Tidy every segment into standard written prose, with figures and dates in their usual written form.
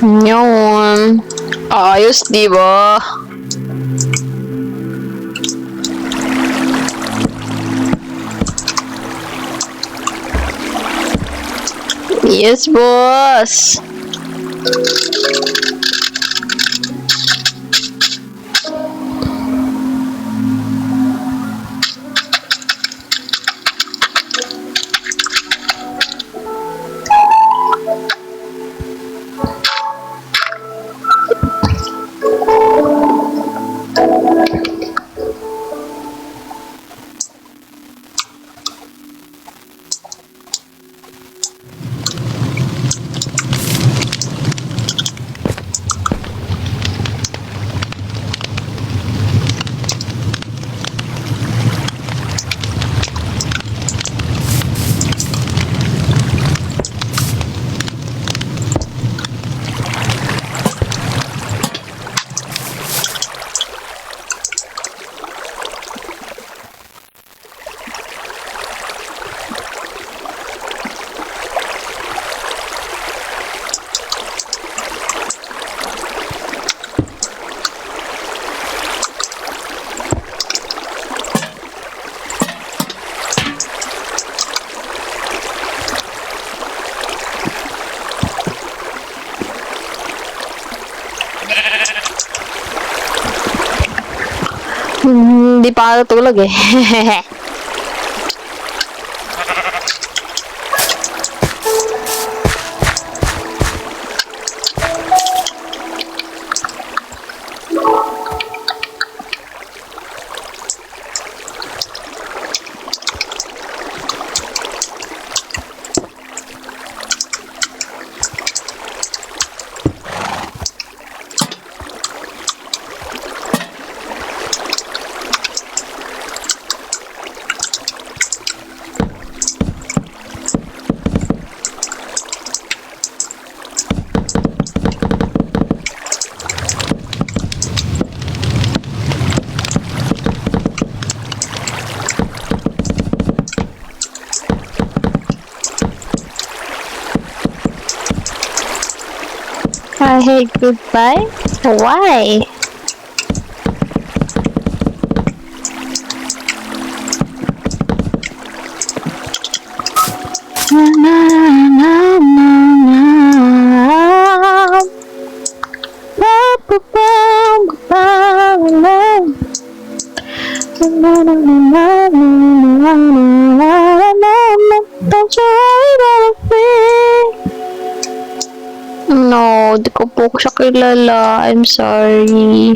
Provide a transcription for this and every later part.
Yun. Ayos, di ba? Yes, boss. Hindi pa ako tulog eh. I hate goodbye? Why? No, di ko po siya kilala. I'm sorry.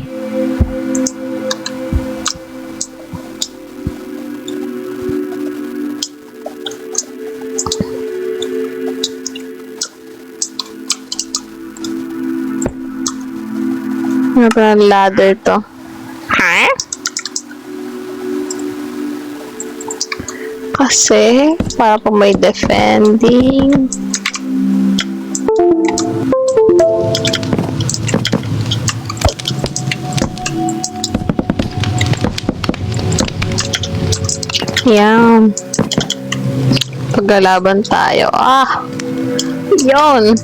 Ano pa ng ladder to? Ha? Kasi, para po may defending. Yan. Paglalaban tayo. Ah! Yun!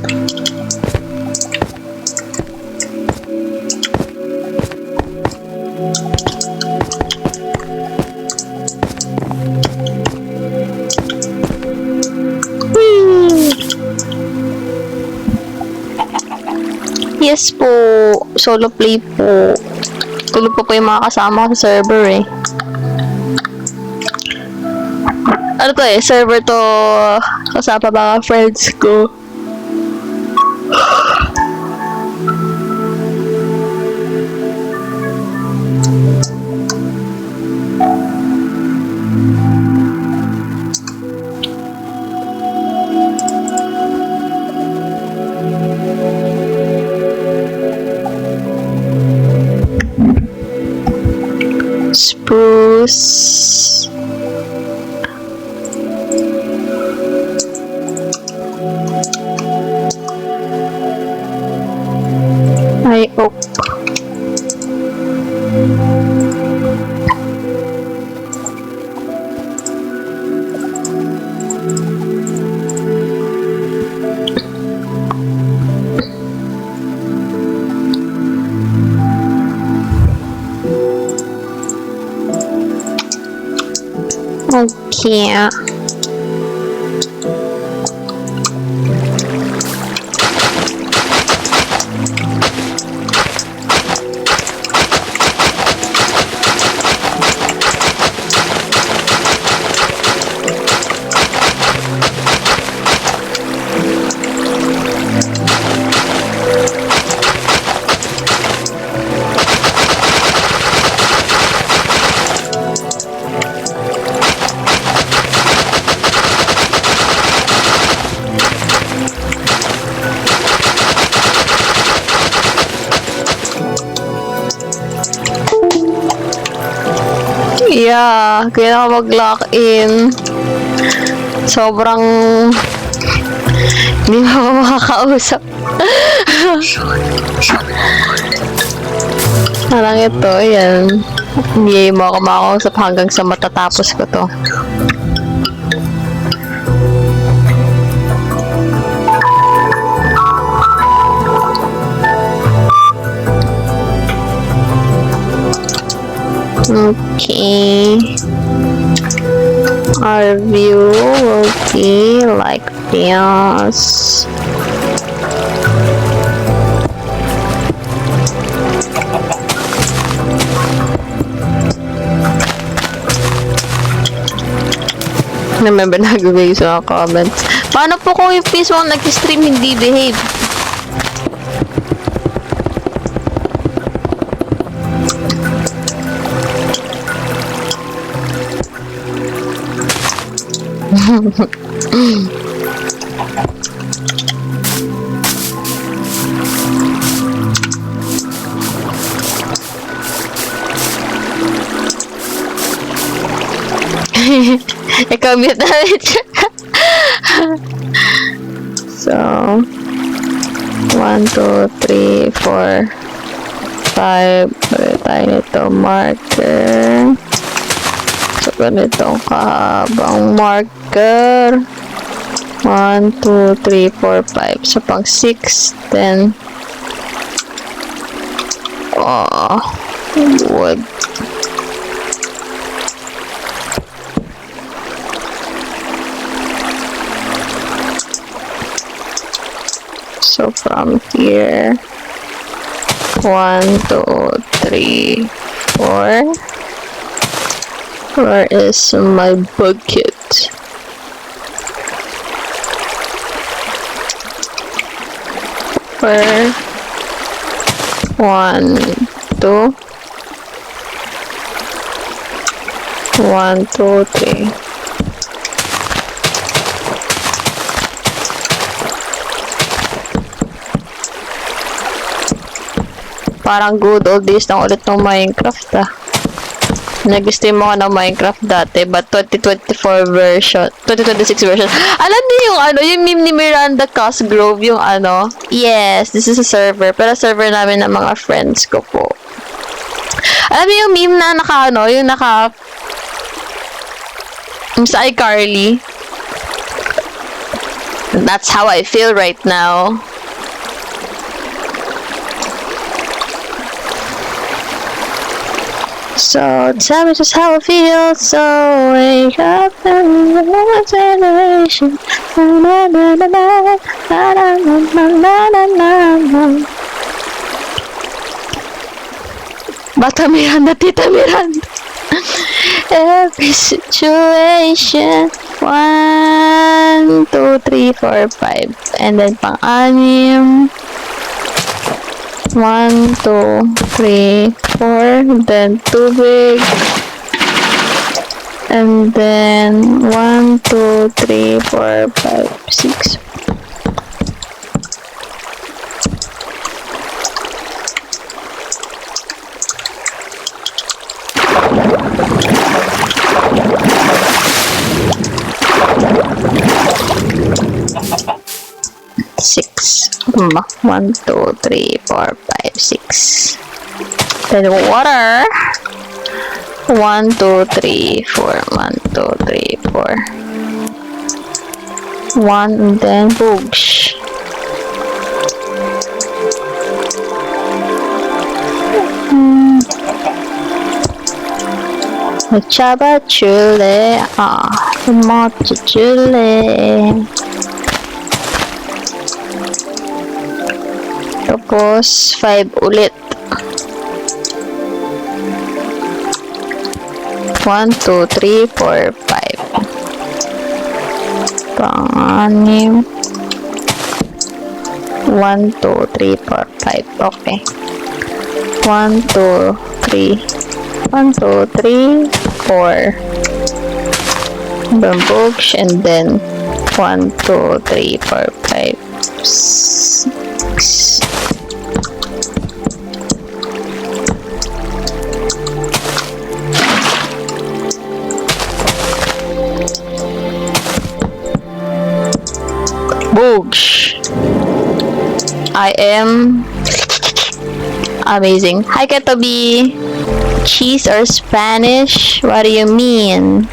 Yes po. Solo play po. Tulog po yung mga kasama ko sa server eh. Ano to eh, server to kasama mga friends ko. Spruce. Ay, oak. Okay. Yeah, kaya ako mag-lock in. Sobrang hindi mo ako makakausap. Parang ito, yan. Hindi mo ako makakausap hanggang sa matatapos ko to. Okay. Our view will be like this. Remember, nag-behave sa mga comments. Paano po kung yung mismo nag-stream hindi behave? Ikaw mute namin siya. So, 1, 2, 3, 4, 5. Pwede tayo nito marker. So, ganitong kahabang marker. 1, 2, 3, 4, 5. So, pang 6, 10. Oh, wood. So from here, 1, 2, 3, 4. Where is my bucket? Where? 1, 2. 1, 2, 3. Parang good old days lang ulit ng Minecraft ah. Nag-stream ako ng Minecraft dati, but 2024 version, 2026 version. Alam niyo yung ano, yung meme ni Miranda Cosgrove, yung ano? Yes, this is a server. Pero server namin ng mga friends ko po. Alam niyo yung meme na naka ano, yung naka sa iCarly. That's how I feel right now. So tell me just how I feel. So wake up and the generation. Na na na na na na na na na na. Bata Miranda, Tita Miranda. Every situation. 1, 2, 3, 4, 5, and then pang-anim. 1, 2, 3, 4, then tubig, and then 1, 2, 3, 4, 5, 6. Six. 1, 2, 3, 4, 5, 6. Then water. 1, 2, 3, 4. 1, 2, 3, 4. 1, and then books. Chaba chule. Mochi chule. Tapos, 5 ulit. 1, 2, 3, 4, 5. Pang-anim. 1, 2, 3, 4, 5. Okay. 1, 2, 3. 1, 2, 3, 4. Books, and then 1, 2, 3, 4, 5, 6. Books. I am amazing. Hi, Katobi. Cheese or Spanish? What do you mean?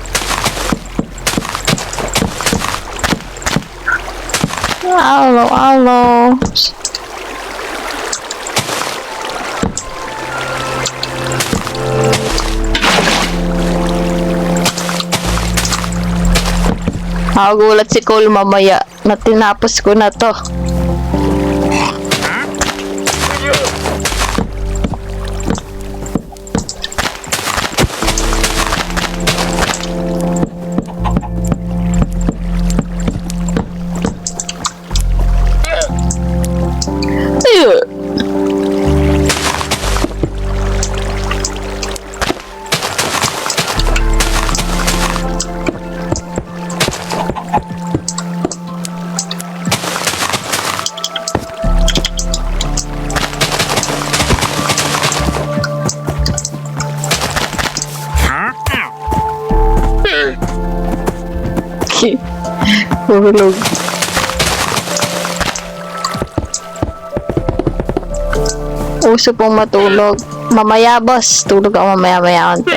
Hello, hello. Gulat si Cole mamaya na tinapos ko na to. Hulog. Uso pong matulog. Mamaya, boss. Tulog ako mamaya-maya konti.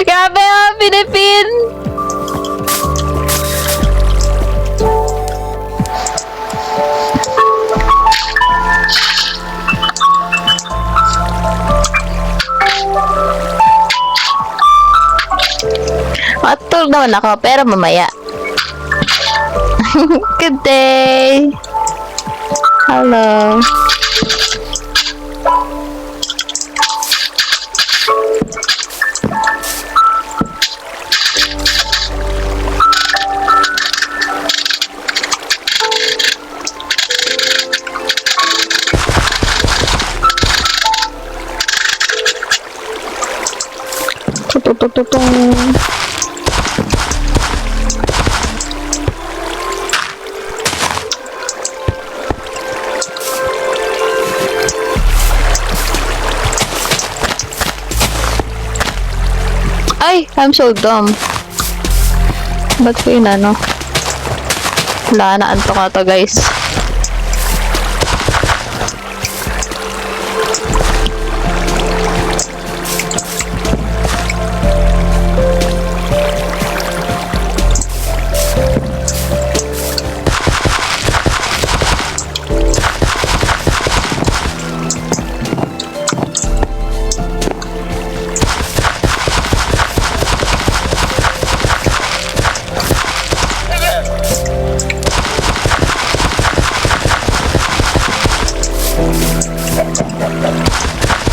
Grabe ah, Pinipin! Matulog naman ako, pero mamaya. Good day! Hello! Tututututong. Ay, I'm so dumb. Ba't ko yun ano? Wala na, anto ka to guys.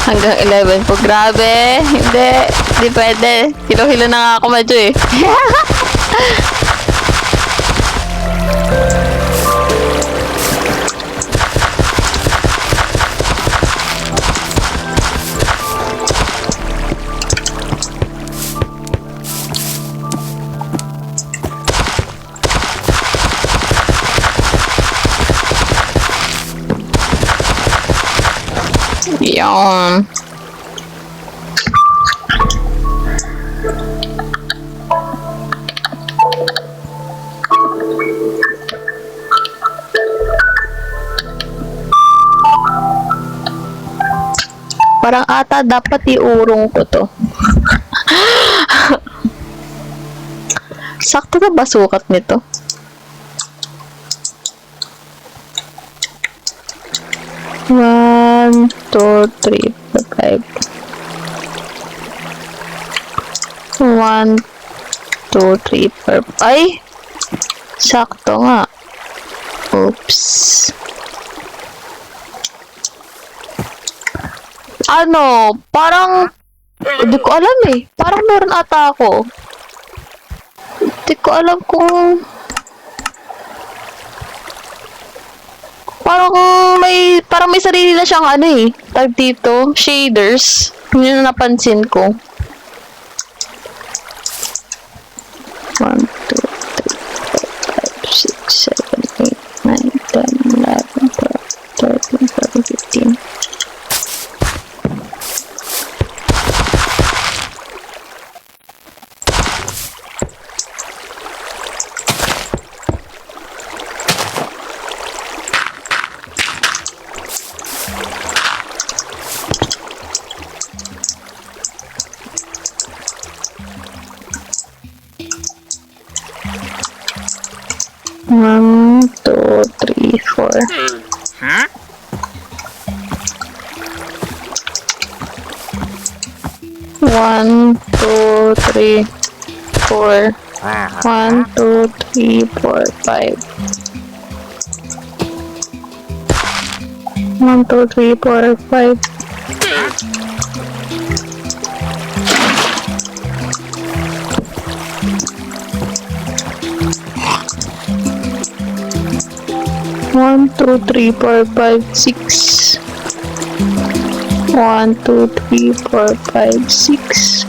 Hanggang 11 po. Grabe. Hindi pwede. Hilo-hilo na nga ako medyo eh. Yan. Parang ata dapat iurong ko to. Sakto na ba sukat nito? 1, 2, 3, 4, 5. 1, 2, 3, 4. Ay! Sakto nga. Oops. Ano? Parang... Hindi ko alam eh. Parang meron ata ako. Hindi ko alam kung... Parang may sarili na siyang ano eh. Tag dito. Shaders. Yun na napansin ko. 1, 2, 3, 4, 5, 6, 7, 8, 9, 10, 11, 12, 13, 14, 15. One, two, three, four. Huh? One, two, three, four. 1, 2, 3, 4, 5. 1, 2, 3, 4, 5. One, two, three, four, five, six. 1, 2, 3, 4, 5, 6.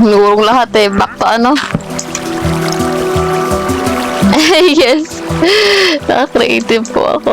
Nurong lahat eh. Back to ano? Yes. Naka-creative po ako.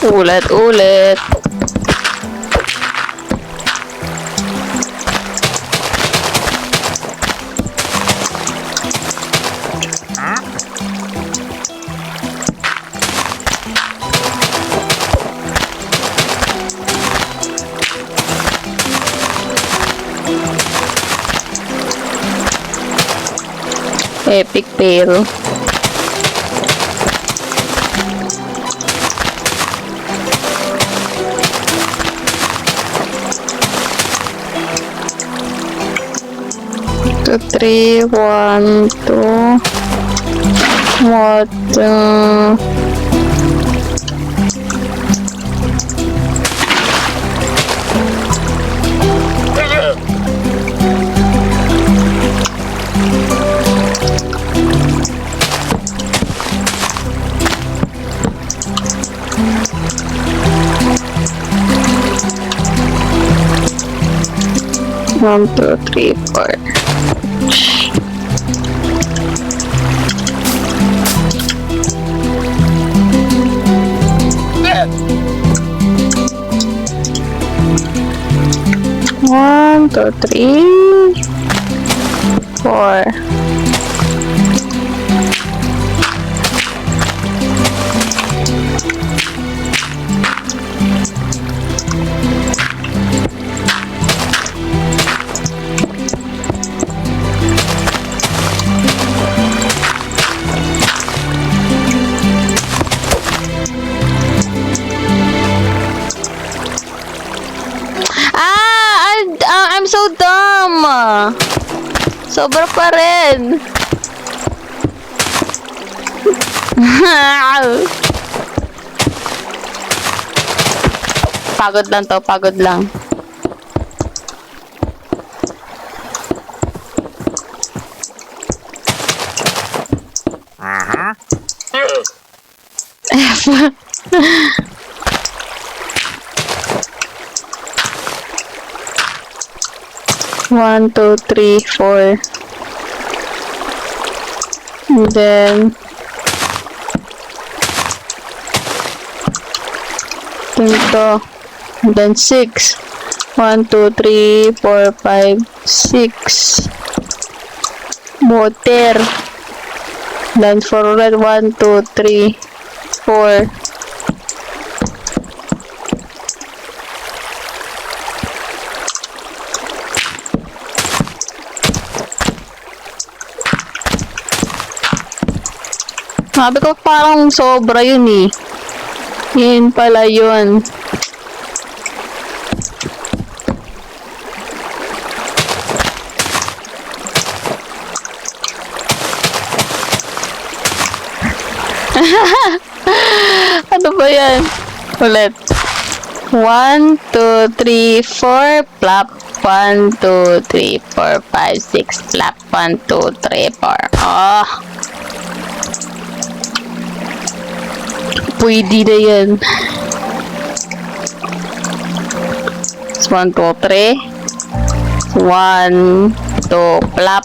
Ulit-ulit. Epic fail. Two, three, 1, 2. What? 1, 2, 3, 4. One, two, three, four. I'm so dumb! Sobra pa rin! Pagod lang to, pagod lang. One, two, three, four. And then ito. And then 6. 1, 2, 3, 4, 5, 6. Water. Then for red, 1, 2, 3, 4. Sabi ko parang sobra yun eh. Yun pala yun. Ano ba yan? Ulit. 1, 2, 3, 4, plop. 1, 2, 3, 4, 5, 6, plop. 1, 2, 3, 4. Oh. Pwede na yan. 1, 2, 3. 1, 2, plop.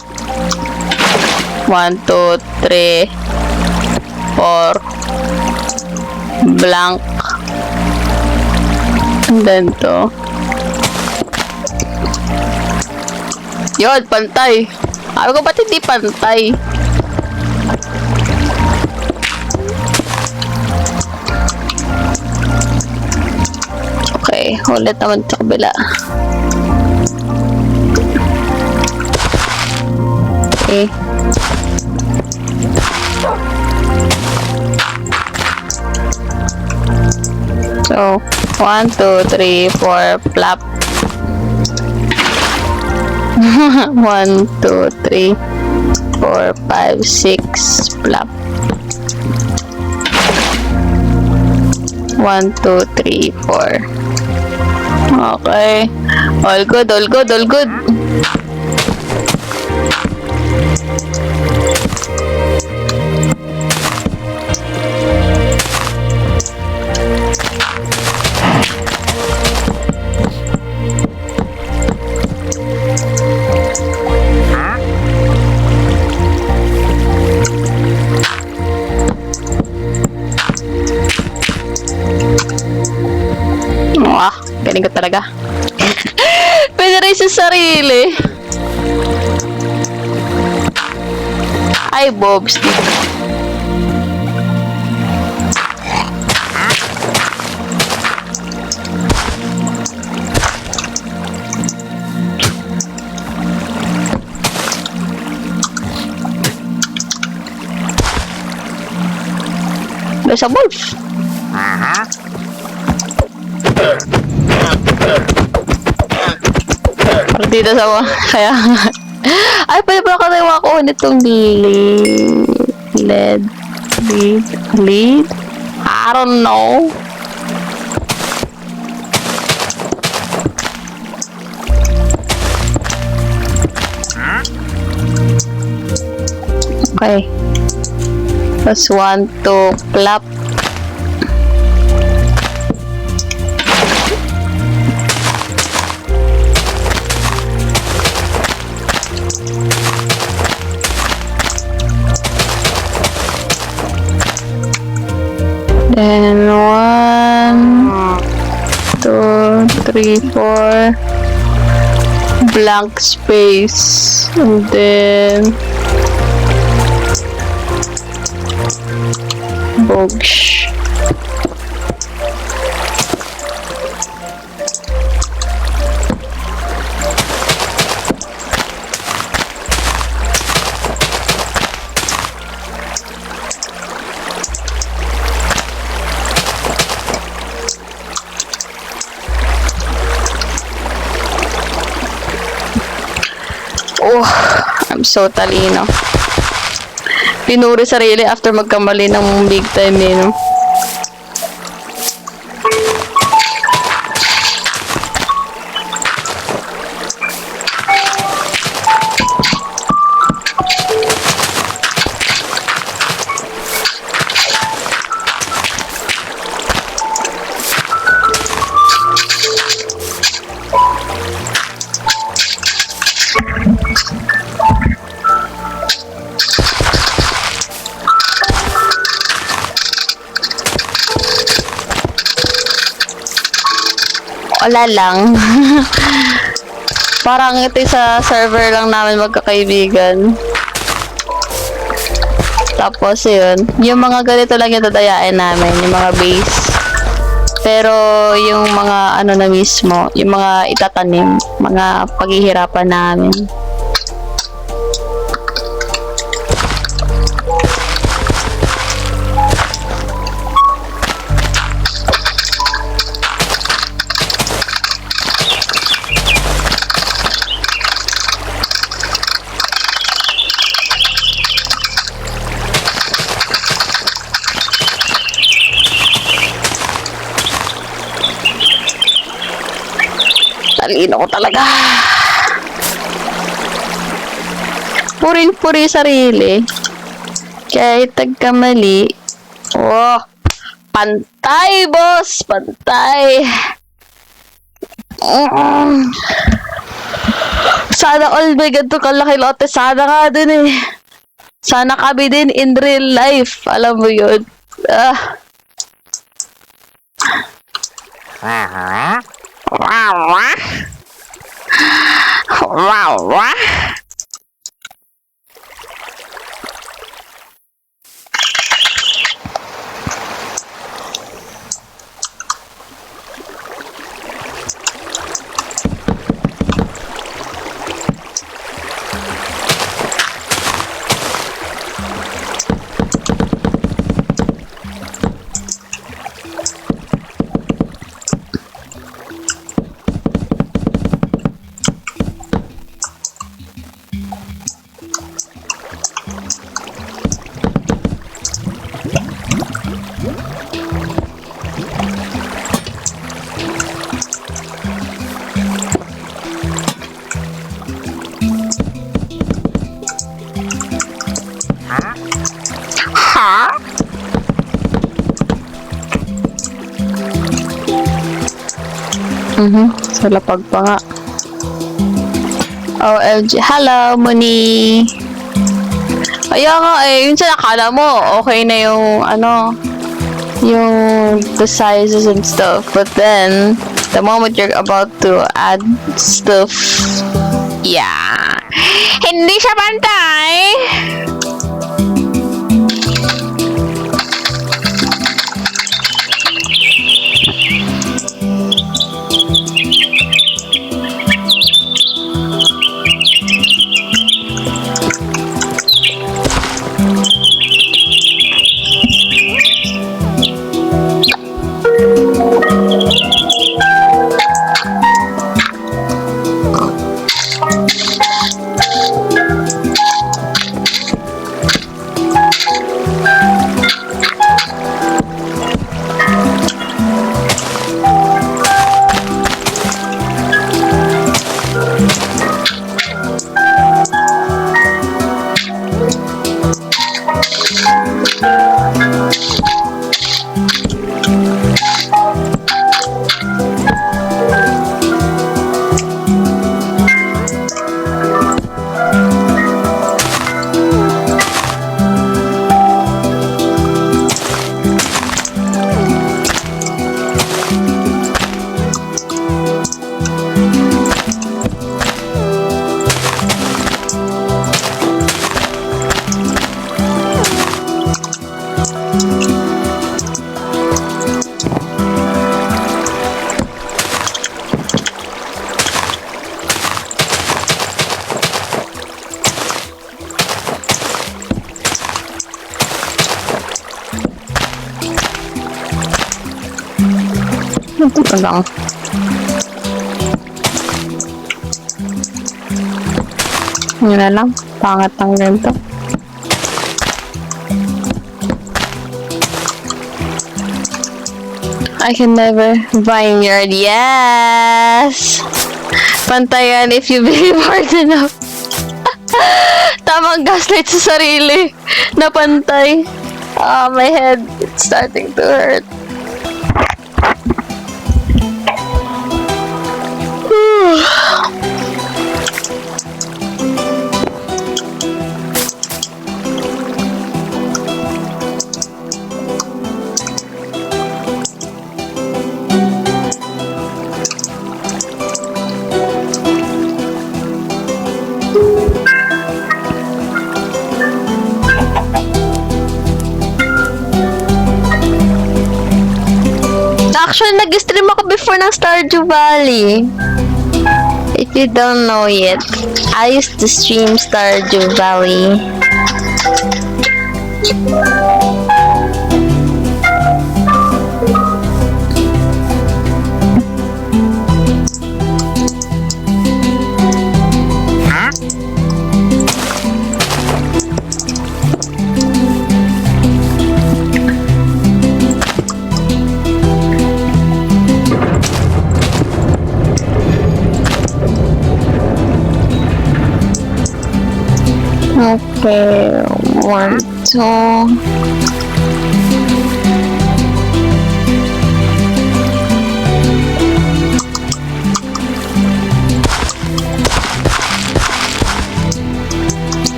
1, 2, 3, 4. Blank. And then to. Yun, pantay. Sabi ko ba't hindi pantay? Okay, ulit naman sa kabila. Okay. So, 1, 2, 3, 4, plop. 1, 2, 3, 4, 5, 6, plop. 1, 2, 3, 4. Okay. All good, all good, all good. Galing ko talaga. Pwede rin sa sarili. Ay, Bobs. There's a wolf. Dito sa kaya ay pwede pala katawa ko nitong lead I don't know. Okay, plus 1, 2, clap. 3, 4. Blank space. And then Bogs. Oh, I'm so talino. Pinuri sarili after magkamali ng big time eh, no? Wala lang. Parang ito sa server lang namin magkakaibigan. Tapos yun, yung mga ganito lang yung dadayain namin, yung mga base. Pero yung mga ano na mismo, yung mga itatanim, mga paghihirapan namin. Talino ko talaga. Purin-puri sarili. Kahit nagkamali. Oh, pantay, boss! Pantay! Sana all may ganito kalaki lote. Sana nga din eh. Sana kami din in real life. Alam mo yun. Wow. Sa lapag pa nga. OMG. Hello, Muni. Kaya nga eh, yun sa nakala mo, okay na yung, yung the sizes and stuff. But then, the moment you're about to add stuff, yeah. Hindi siya pantay! Ito lang. Yun na lang. Pangat ang ganito. I can never vineyard. Yes! Pantayan if you believe hard enough. Tamang gaslight sa sarili. Napantay. Ah, my head. It's starting to hurt. Actually, nag-stream ako before ng Stardew Valley. If you don't know yet, I used to stream Stardew Valley. Okay, 1, 2.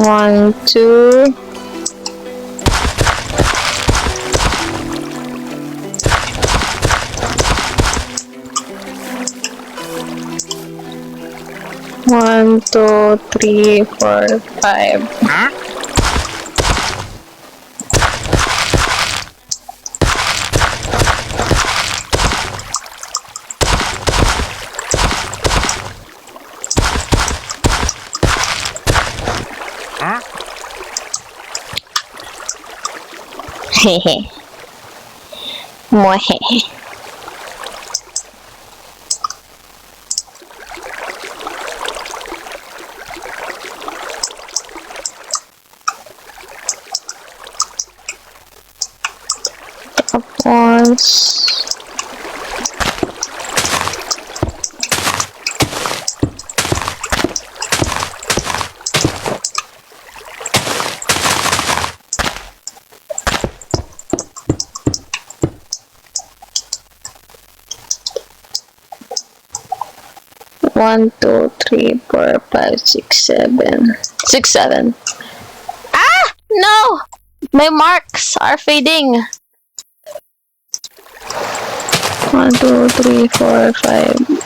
One, two. One, two, three, four, five. Hehe. Mohehe. Tapos 1, 2, 3, 4, 5, 6, 7. 6, 7. Ah! No! My marks are fading. 1, 2, 3, 4, 5.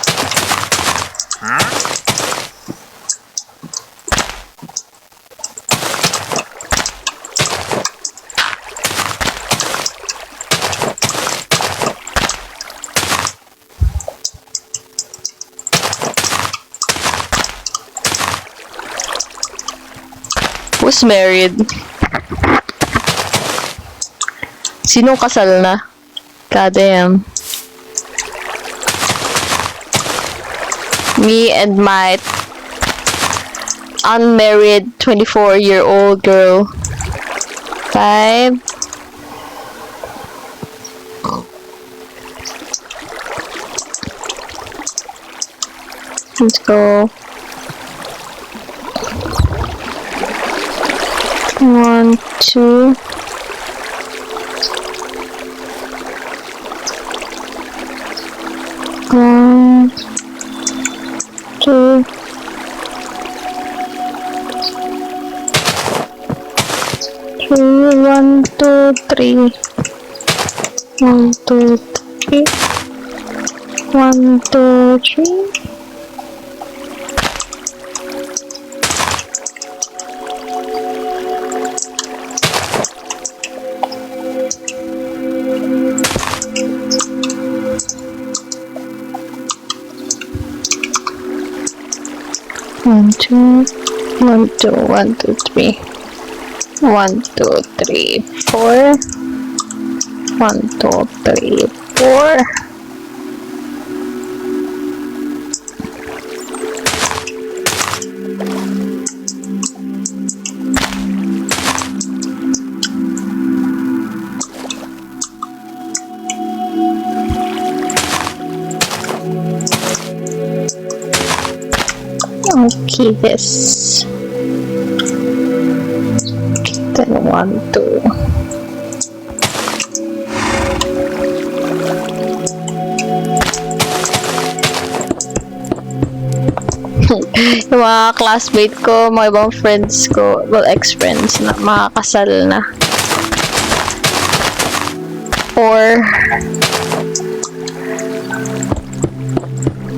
Who's married? Sinong kasal na? Goddamn. Me and my unmarried 24-year-old girl. 5. Let's go. 1, 2. One, 2. 3. 1, 2, 3. 1, 2, 3. 1, 2, 3. One, two, 1, 2, 3. 1, 2, 3, 4. 1, 2, 3, 4. Okay, this. Then 1, 2. Yung mga classmate ko, mga ibang friends ko, well, ex-friends na makakasal na. Or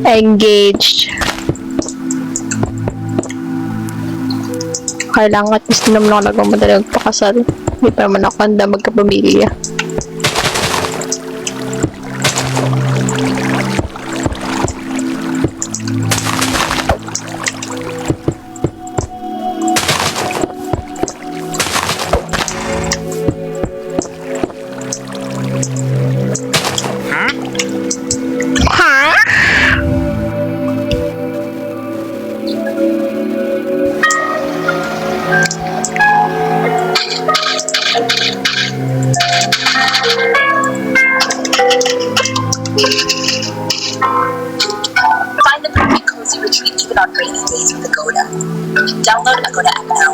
engaged. Kailangan at least naman ako nagmamadali magpakasal. Hindi pa naman ako handa magkapamilya. Find the perfect cozy retreat even on rainy days with Agoda. Download Agoda app now.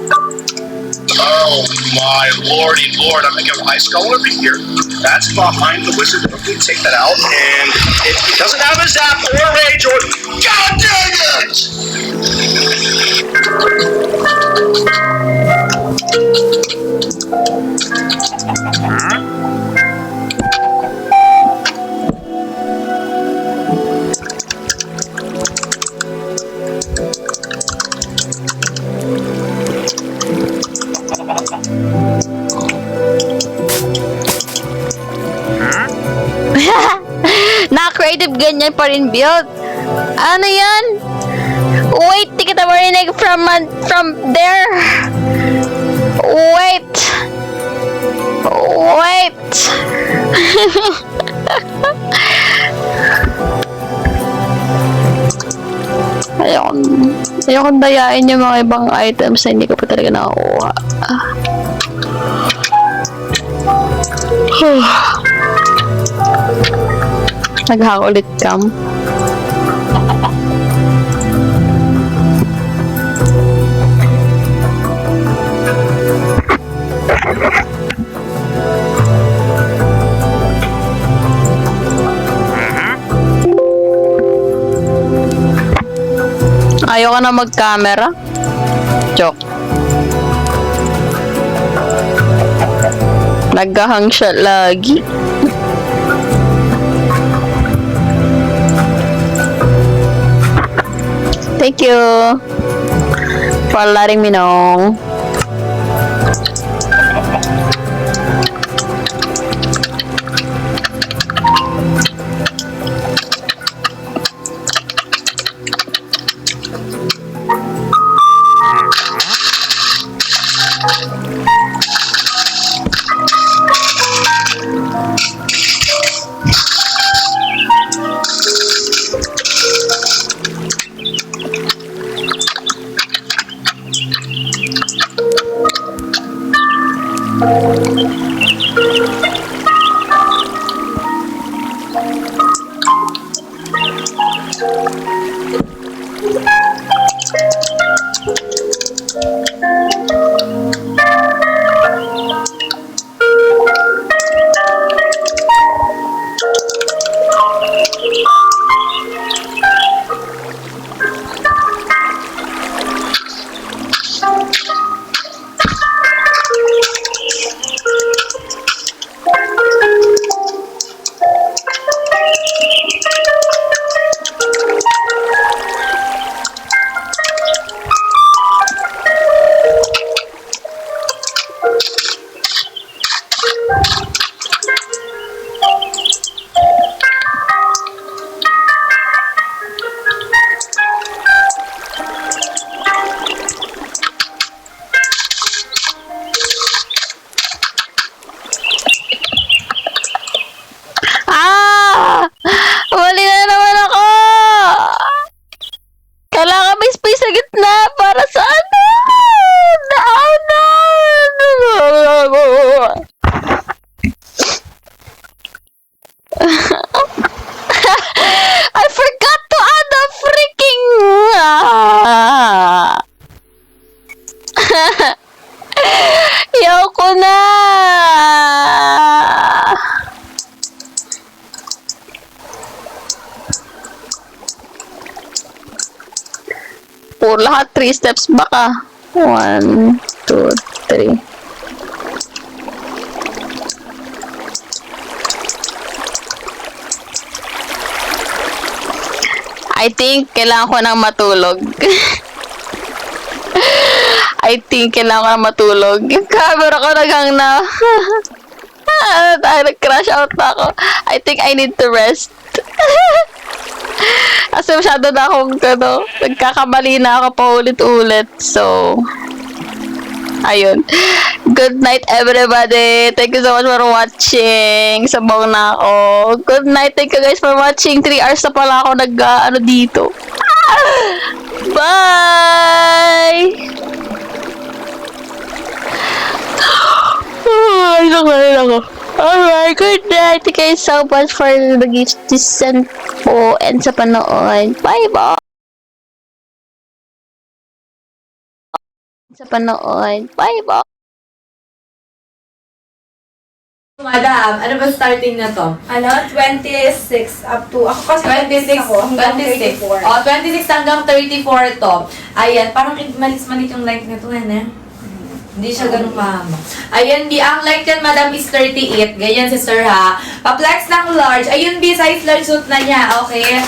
Oh my lordy lord, I'm gonna get high skull over here. That's behind the wizard. Okay, take that out, and it doesn't have a zap or rage or. God dang it! Na-creative ganyan pa rin build. Ano yan? Wait, di kita marinig from there. Wait. Wait. Ayokong dayain yung mga ibang items na hindi ko pa talaga nakukuha. Nag-hack ulit cam. Ayoko na mag-camera. Joke. Naghahang siya lagi. Thank you for letting me know. I forgot to add the freaking... Yoko na! Puro lahat 3 steps baka. 1, 2, 3. I think kailangan ko nang matulog. I think kailangan ko nang matulog. Yung camera ko nagang na... Nag-crash out na ako. I think I need to rest. Kasi masyado na akong nagkakamali na ako pa ulit-ulit. So, ayun. Good night, everybody. Thank you so much for watching. Sabaw na ako. Good night. Thank you guys for watching. 3 hours na pala ako dito. Bye! Ay, naku. Alright, good night. Thank you guys so much for nag-listen po and sa panood. Bye-bye! Sa panood. Bye-bye! Madam, ano ba starting na to? 26 up to, ako kasi 26 ako, hanggang 26. 34. Oh, 26 hanggang 34 to. Ayan, parang malis-malit yung like nito, eh. Hindi siya ganun mahaba. Ayan, B, ang like yan, madam, is 38. Ganyan si sir, ha? Pa-flex ng large. Ayun, B, size large suit na niya. Okay?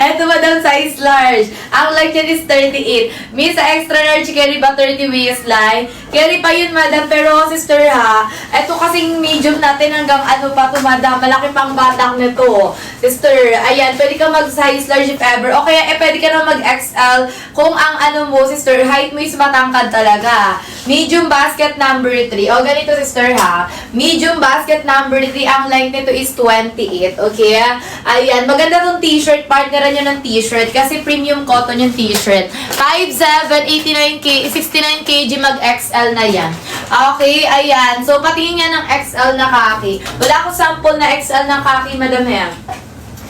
Eto, madam, size large. Ang like yan is 38. Miss, sa extra large, carry ba 30 waistline? Carry pa yun, madam. Pero, sister, ha? Eto kasing medium natin hanggang ano pa to, madam. Malaki pang batang nito. Sister, ayan, pwede ka mag-size large if ever. O kaya, pwede ka na mag-XL kung ang ano mo, sister, height mo is matangkad talaga. Medium basket number 3. O, ganito, sister, ha? Medium basket number 3, ang length nito is 28. Okay? Ayan, maganda tong t-shirt. Partneran nyo ng t-shirt kasi premium cotton yung t-shirt. 5'7", 89 69 kg mag-XL na yan. Okay, ayan. So, patingin nga ng XL na kaki. Wala akong sample na XL na kaki, madam, eh.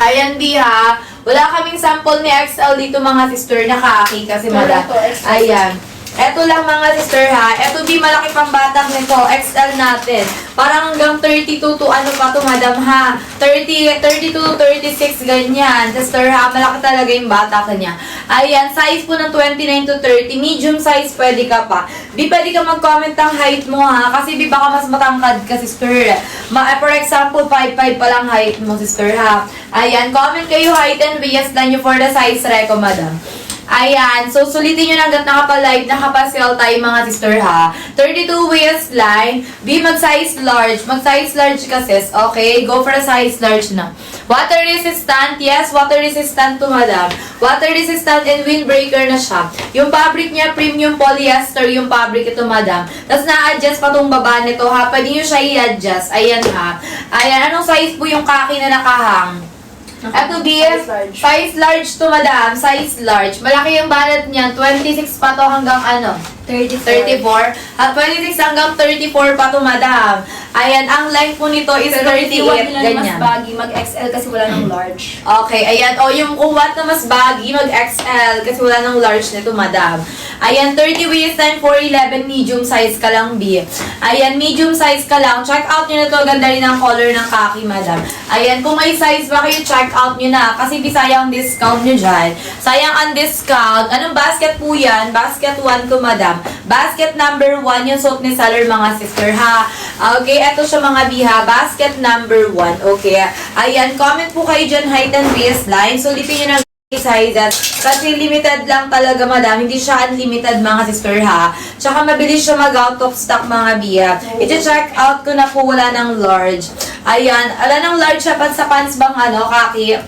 Ayan, di ha. Wala kaming sample ni XL dito, mga sister, na kaki kasi, madam. Ayan. Eto lang, mga sister, ha. Eto, di malaki pang batang nito. XL natin. Parang hanggang 32 to ano pa to, madam, ha. 32, 36, ganyan. Sister, ha. Malaki talaga yung bata kanya. Ayan, size po ng 29 to 30. Medium size, pwede ka pa. Di, pwede ka mag-comment ang height mo, ha. Kasi di baka mas matangkad ka, sister. For example, 5'5 pa lang height mo, sister, ha. Ayan, comment kayo height and waistline nyo for the size reco, madam. Ayan. So, sulitin nyo na hanggat nakapa-live, nakapa-sale tayo, mga sister, ha. 32 waistline. B, mag-size large. Mag-size large kasi. Okay? Go for a size large na. Water resistant. Yes, water resistant to, madam. Water resistant and windbreaker na siya. Yung fabric niya, premium polyester yung fabric ito, madam. Tapos na-adjust pa tong baba nito, ha. Pwede nyo siya i-adjust. Ayan, ha. Ayan. Anong size po yung kaki na nakahang? Eto, BS, size large to, madam. Size large. Malaki yung balat niya. 26 pa to hanggang ano? 34. 26 hanggang 34 pa to, madam. Ayan, ang length po nito is 38. Ganyan. Mas baggy, mag-XL kasi wala ng large. Okay, ayan. O, yung kuwat na mas baggy, mag-XL kasi wala ng large nito, madam. Ayan, 30 waistline, 4'11", medium size ka lang, B. Ayan, medium size ka lang. Check out nyo na to. Ganda rin ang color ng kaki, madam. Ayan, kung may size ba kayo, check out nyo na. Kasi di sayang discount nyo dyan. Sayang ang discount. Anong basket po yan? Basket 1 to, madam. Basket number 1 yung suot ni seller, mga sister, ha. Okay, eto siya, mga biha. Basket number 1. Okay. Ayan, comment po kayo dyan, height and waistline. So, lipin nyo na sizes. Kasi limited lang talaga, madam. Hindi siya unlimited, mga sister, ha. Tsaka mabilis siya mag-out of stock, mga biha. I-check out ko na po, wala ng large. Ayan. Wala ng large siya sa pants bang ano, kaki.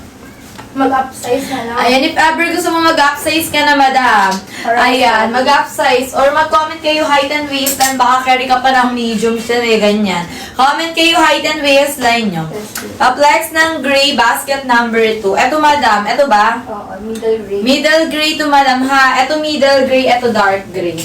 Mag-upsize na lang. Ayan, if ever gusto mo mag-upsize ka na, madam. Ayan, mag-upsize. Or mag-comment kayo height and waistline. Baka carry ka pa ng medium siya, ganyan. Comment kayo height and waistline nyo. Pa-flex ng gray, basket number 2. Eto, madam. Eto ba? Oo, middle gray. Middle gray to, madam, ha. Eto middle gray, eto dark gray.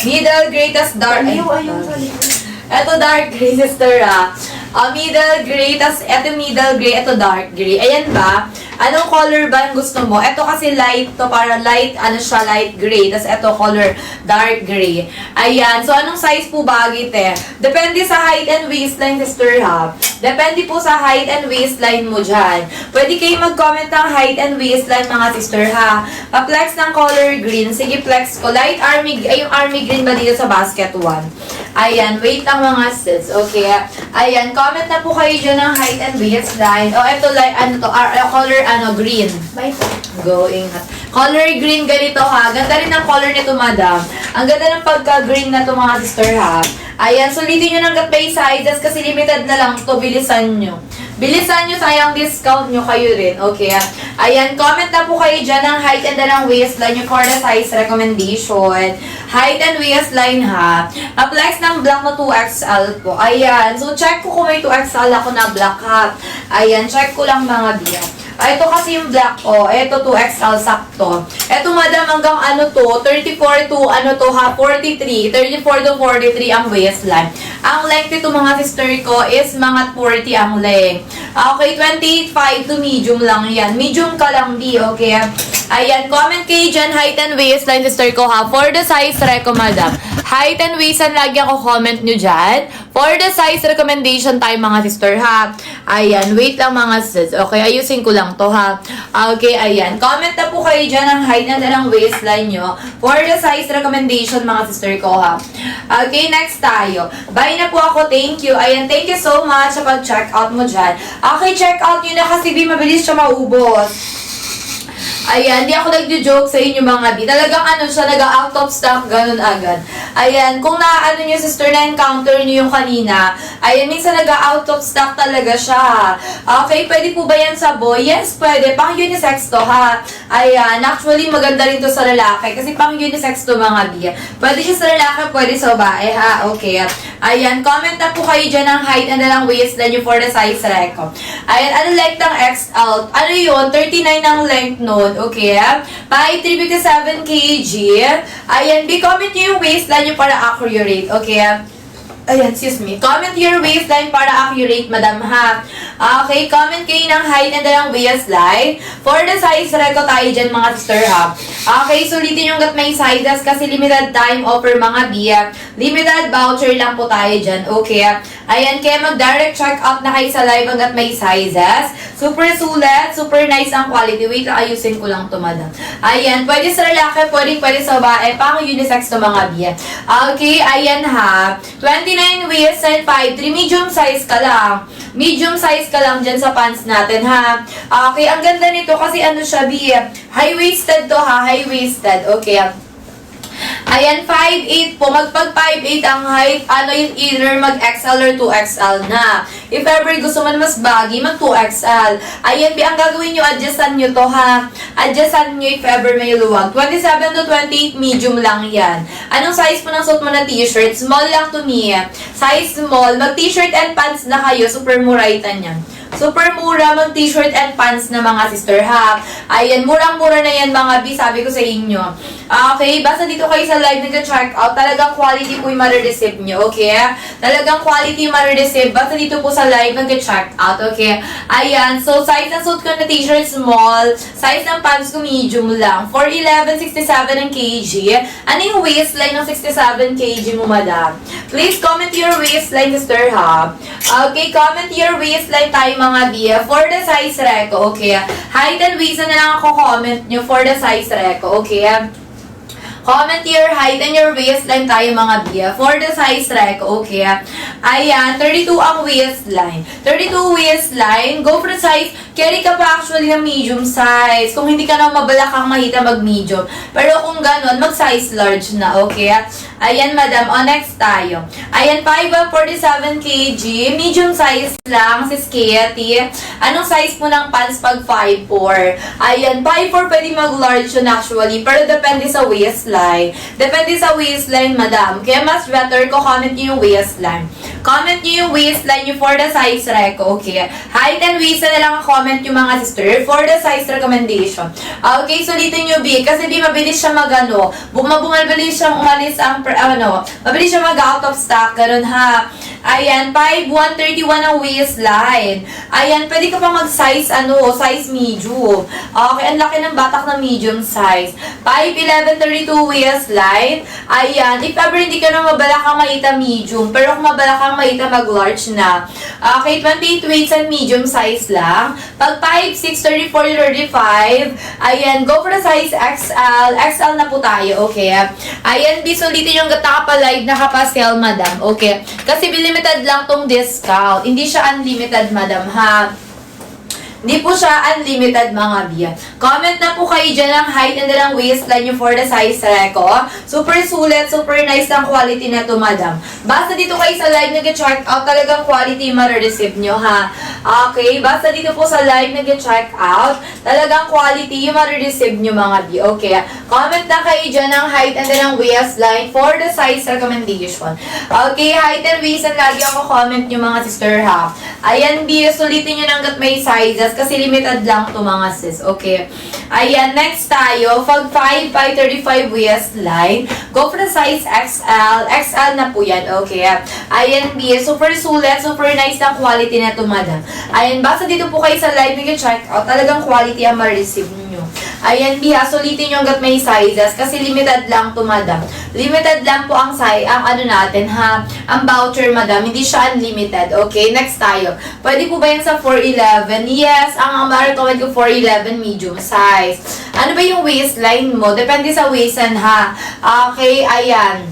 Middle gray, tas dark. Ayun sa likod. Eto dark gray, sister, ha. Middle gray, tas eto middle gray, eto dark gray. Ayan ba? Anong color ba yung gusto mo? Eto kasi light to, para light, ano siya, light gray. Tas eto color dark gray. Ayan. So, anong size po ba, Agite? Depende sa height and waistline, sister ha. Depende po sa height and waistline mo dyan. Pwede kayo mag-comment ng height and waistline, mga sister ha. Pa-flex ng color green. Sige, flex ko. Light army, ay yung army green ba dito sa basket 1? Ayan, wait lang mga sis. Okay. Ayan, comment na po kayo dyan ng height and waistline. O, eto, like, ano to, color, green. Bye po. Going hot. Color green, ganito ha. Ganda rin ang color nito, madam. Ang ganda ng pagka-green na to, mga sister ha. Ayan, sulitin nyo ng gatbay sizes kasi limited na lang to. Bilisan nyo. Bilisan nyo, sayang discount nyo kayo rin. Okay. Ayan, comment na po kayo dyan ng height and ng waistline nyo for the size recommendation. Height and waistline ha. Flex ng black na 2XL po. Ayan. So, check ko kung may 2XL ako na black ha. Ayan, check ko lang mga biya. Ito kasi yung black ko. Ito 2XL sakto. Ito madam hanggang ano to, 34 to ano to ha, 43. 34 to 43 ang waistline. Ang length nito mga sister ko is mga 40 ang length. Okay, 28.5 to medium lang yan. Medium ka lang di, okay? Ayan, comment kayo dyan, height and waistline sister ko ha. For the size reco madam. Height and waistline lagi ako comment nyo dyan. For the size recommendation tayo mga sister ha. Ayan, wait lang mga sis. Okay, ayusin ko lang to ha. Okay, ayan. Comment na po kayo dyan ang height and ng waistline nyo. For the size recommendation mga sister ko ha. Okay, next tayo. Bye na po ako, thank you. Ayan, thank you so much sa pag-check out mo dyan. Okay, check out nyo na kasi mabilis siya maubos. Ayan, di ako nagjo-joke sa inyo mga di. Talagang ano siya, nag-out of stock, ganun agad. Ayan, kung naano nyo sister na-encounter nyo yung kanina, ayan, minsan nag-out of stock talaga siya. Okay, pwede po ba yan sa boy? Yes, pwede. Pang unisex to ha. Ayan, actually maganda rin to sa lalaki kasi pang unisex to mga di. Pwede siya sa lalaki, pwede sa babae ha. Okay. Ayan, comment na po kayo dyan ng height and ng waistline nyo for the size reco. Ayan, ano length ng XL? Ano yun? 39 ang length nun. Okay, 5'357 kg. Ayan, comment nyo yung waistline nyo para accurate. Okay, ayan, excuse me. Comment your waistline para accurate, madam ha. Okay, comment kayo ng height and ng waistline. For the size, reco tayo dyan mga sister ha. Okay, sulitin yung gat may sizes kasi limited time offer mga biya. Limited voucher lang po tayo dyan. Okay, ayan, kaya mag-direct check out na kayo sa live hanggat may sizes. Super sulit, super nice ang quality. Wait, ayusin ko lang to, madam. Ayan, pwede sa lalaki, pwede sa babae. Pang unisex to mga biya. Okay, ayan ha. 29 waist and 5'3". Medium size ka lang. Medium size ka lang dyan sa pants natin ha. Okay, ang ganda nito kasi ano siya, biya. High-waisted to ha, high-waisted. Okay, ayan, 5'8 po. Magpag 5'8 ang height, ano yung either mag-XL or 2XL na. If ever gusto mo mas baggy, mag 2XL. Ayan, ang gagawin nyo, adjustan nyo to ha. Adjustan nyo if ever may luwag. 27 to 28, medium lang yan. Anong size po ng suot mo na t-shirt? Small lang to me. Size small. Mag-t-shirt and pants na kayo. Super muraitan yan. Super mura mag t-shirt and pants na mga sister ha. Ayan, murang-mura na yan mga bi, sabi ko sa inyo. Okay, basta dito kayo sa live nag-check out, talagang quality po yung ma-receive nyo, okay? Talagang quality yung ma-receive, basta dito po sa live nag-check out, okay? Ayan, so size ng suit ko na t-shirt small, size ng pants ko medium lang. 4'11", 67 ang kg. Ano yung waistline ng 67 kg mo, madam? Please comment your waistline, sister ha. Okay, comment your waistline tayo mga biya for the size reco, okay? Height and waist na lang ako comment nyo for the size reco, okay? Comment your height and your waistline tayo mga biya for the size reco, okay? Ayan, 32 ang waistline. 32 waistline, go for the size. Carry ka pa actually ng medium size. Kung hindi ka na mabalakang mahita mag-medium. Pero kung ganon, mag-size large na, okay? Ayan, madam. O, next tayo. Ayan, 5'47 kg. Medium size lang, si Sketty. Anong size mo ng pants pag 5'4"? Ayan, 5'4" pwede mag-large yun actually. Pero depende sa waistline. Depende sa waistline, madam. Kaya mas better ko comment nyo yung waistline. Comment nyo yung waistline nyo for the size reco, okay? Height and waist na lang ang comment yung mga sister for the size recommendation. Okay, sulitin nyo, B. Kasi B, mabilis siya mabilis siya umalis ang, mabilis siya mag-out of stock. Ganun ha. Ayan, 5'131" ang waistline. Ayan, pwede ka pa mag-size, size medium. Okay, ang laki ng batak na medium size. 5'11", 32" waistline. Ayan, if ever hindi ka na mabalakang maita medium, pero kung mabalakang maita mag-large na. Okay, 28 weights and medium size lang. Pag 5'6", 34", 35, ayan, go for the size XL. XL na po tayo, okay? Ayan, bisulitin yung nakapalive, nakapastel, madam. Okay. Kasi limited lang tong discount. Hindi siya unlimited, madam, ha? Hindi po siya unlimited, mga biya. Comment na po kayo dyan ang height and ang waistline nyo for the size reco. Super sulit, super nice ang quality na to, madam. Basta dito kayo sa live nag-check out, talagang quality yung ma-receive nyo, ha? Okay, basta dito po sa live nag-check out, talagang quality yung ma-receive nyo, mga biya. Okay, comment na kayo dyan ang height and ang waistline for the size recommendation. Okay, height and waist, and lagi ako comment nyo, mga sister, ha? Ayan, biya, sulitin nyo nanggat may sizes kasi limited lang to, mga sis. Okay. Ayan, next tayo. Pag 5'35" waistline, go for the size XL. XL na po yan. Okay. Ayan, B. Super sulit. Super nice ang quality na to, madam. Ayan, basta dito po kayo sa live nag-check out. Talagang quality ang ma-receive nyo. Ayan, B. Sulitin nyo hanggat may sizes kasi limited lang to, madam. Limited lang po ang size, ang natin, ha? Ang voucher, madam. Hindi siya unlimited. Okay, next tayo. Pwede po ba yan sa 4'11"? Yes, ang ma-recommend ko 4'11" medium size. Ano ba yung waistline mo? Depende sa waistline, ha? Okay, ayan.